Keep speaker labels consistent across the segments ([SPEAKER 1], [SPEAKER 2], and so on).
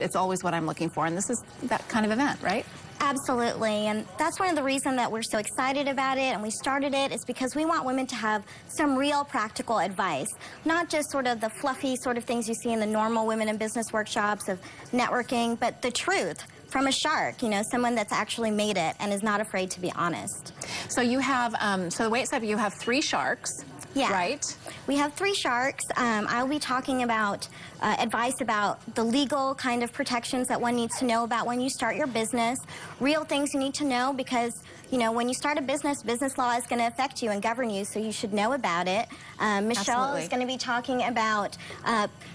[SPEAKER 1] it's always what I'm looking for. And this is that kind of event, right?
[SPEAKER 2] Absolutely, and that's one of the reasons that we're so excited about it and we started it, is because we want women to have some real practical advice, not just sort of the fluffy sort of things you see in the normal women in business workshops of networking, but the truth from a shark, you know, someone that's actually made it and is not afraid to be honest.
[SPEAKER 1] So you have, so the way it's set up, you have 3 sharks.
[SPEAKER 2] Yeah.
[SPEAKER 1] Right?
[SPEAKER 2] We have 3 sharks. I'll be talking about advice about the legal kind of protections that one needs to know about when you start your business, real things you need to know because, you know, when you start a business, business law is going to affect you and govern you, so you should know about it. Michelle is going to be talking about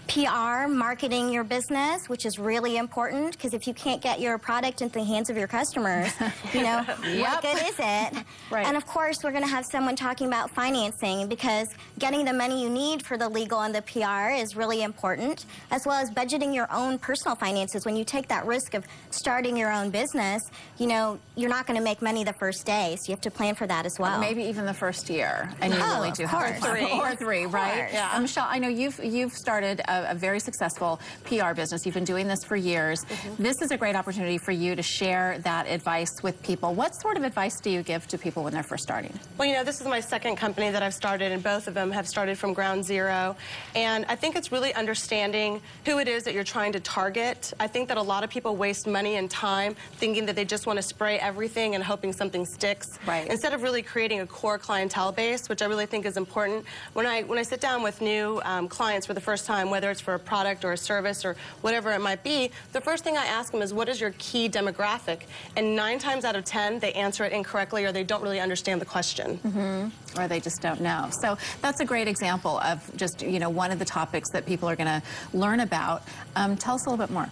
[SPEAKER 2] PR, marketing your business, which is really important because if you can't get your product into the hands of your customers, you know, what good is it?
[SPEAKER 1] Right.
[SPEAKER 2] And of course, we're going to have someone talking about financing because getting the money you need for the legal and the PR is really important, as well as budgeting your own personal finances. When you take that risk of starting your own business, you know, you're not going to make money the first day, so you have to plan for that as well.
[SPEAKER 1] Maybe even the first year, and you really do have to plan. Or 3, right?
[SPEAKER 2] Yeah.
[SPEAKER 1] Michelle, I know you've started a very successful PR business. You've been doing this for years. This is a great opportunity for you to share that advice with people. What sort of advice do you give to people when they're first starting?
[SPEAKER 3] Well, you know, this is my second company that I've started, and both of them have started from ground zero. And I think it's really understanding who it is that you're trying to target. I think that a lot of people waste money and time thinking that they just want to spray everything and hoping something sticks.
[SPEAKER 1] Right.
[SPEAKER 3] Instead of really creating a core clientele base, which I really think is important. When I sit down with new clients for the first time, whether it's for a product or a service or whatever it might be, the first thing I ask them is, what is your key demographic? And 9 times out of 10, they answer it incorrectly or they don't really understand the question.
[SPEAKER 1] Or they just don't know. So that's a great example of just, you know, one of the topics that people are going to learn about. Tell us a little bit more.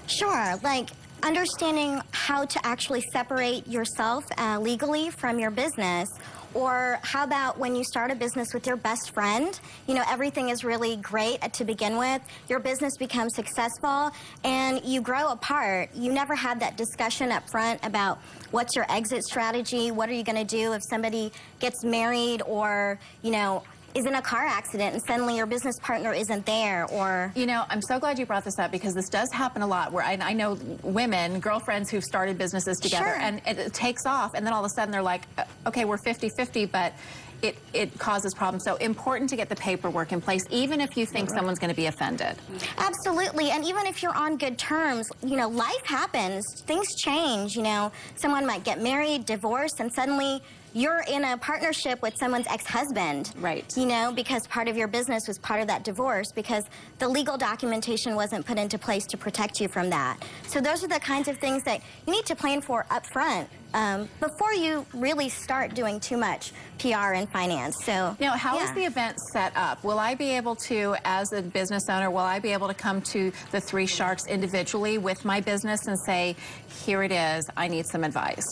[SPEAKER 2] Sure, like understanding how to actually separate yourself legally from your business. Or how about when you start a business with your best friend? You know, everything is really great to begin with. Your business becomes successful and you grow apart. You never had that discussion up front about what's your exit strategy, what are you going to do if somebody gets married or, you know, is in a car accident and suddenly your business partner isn't there, or... You
[SPEAKER 1] know, I'm so glad you brought this up because this does happen a lot where I know women, girlfriends who've started businesses together and it takes off and then all of a sudden they're like, okay, we're 50-50, but it causes problems. So important to get the paperwork in place, even if you think someone's going to be offended.
[SPEAKER 2] Absolutely, and even if you're on good terms, you know, life happens, things change, you know, someone might get married, divorced, and suddenly you're in a partnership with someone's ex-husband.
[SPEAKER 1] Right.
[SPEAKER 2] You know, because part of your business was part of that divorce because the legal documentation wasn't put into place to protect you from that. So those are the kinds of things that you need to plan for up front before you really start doing too much PR and finance. So
[SPEAKER 1] now, how is the event set up? Will I be able to, as a business owner, will I be able to come to the 3 sharks individually with my business and say, here it is, I need some advice?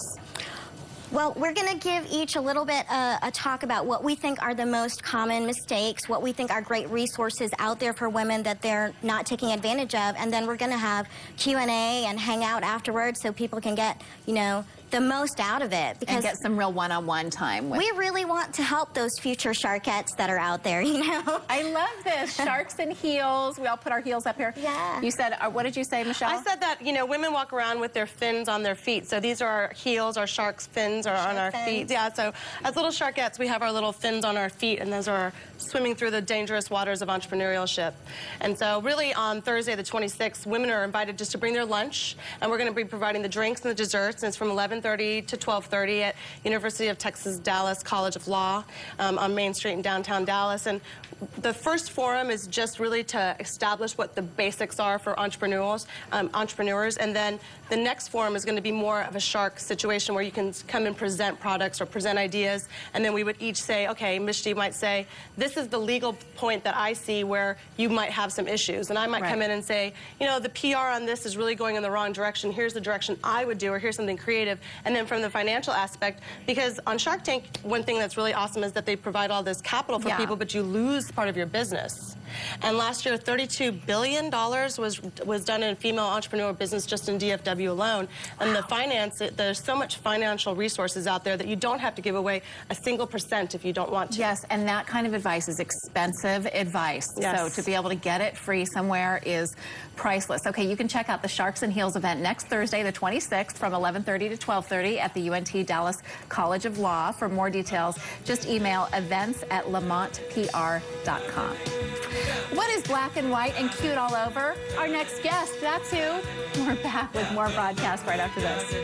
[SPEAKER 2] Well, we're going to give each a little bit a talk about what we think are the most common mistakes, what we think are great resources out there for women that they're not taking advantage of, and then we're going to have Q&A and hang out afterwards so people can get, you know, the most out of it.
[SPEAKER 1] Because and get some real one-on-one time.
[SPEAKER 2] We really want to help those future sharkettes that are out there, you know.
[SPEAKER 1] I love this. Sharks and heels. We all put our heels up here.
[SPEAKER 2] Yeah.
[SPEAKER 1] You said, what did you say, Michelle?
[SPEAKER 3] I said that, you know, women walk around with their fins on their feet. So these are our heels, our shark's fins are on our feet. Yeah, so as little sharkettes, we have our little fins on our feet, and those are swimming through the dangerous waters of entrepreneurship. And so really on Thursday, the 26th, women are invited just to bring their lunch, and we're going to be providing the drinks and the desserts, and it's from 11:30 to 12:30 at University of Texas Dallas College of Law on Main Street in downtown Dallas. And the first forum is just really to establish what the basics are for entrepreneurs, and then the next forum is going to be more of a shark situation where you can come and present products or present ideas, and then we would each say, okay, Mishty might say, this is the legal point that I see where you might have some issues, and I might come in and say, you know, the PR on this is really going in the wrong direction, here's the direction I would do, or here's something creative. And then from the financial aspect, because on Shark Tank, one thing that's really awesome is that they provide all this capital for people, but you lose part of your business. And last year, $32 billion was done in female entrepreneur business just in DFW alone. And the finance, there's so much financial resources out there that you don't have to give away a single % if you don't want to.
[SPEAKER 1] Yes, and that kind of advice is expensive advice.
[SPEAKER 3] Yes.
[SPEAKER 1] So to be able to get it free somewhere is priceless. Okay, you can check out the Sharks and Heels event next Thursday, the 26th, from 11:30 to 12:30 at the UNT Dallas College of Law. For more details, just email events@lamontpr.com. What is black and white and cute all over? Our next guest, that's who. We're back with more broadcast right after this.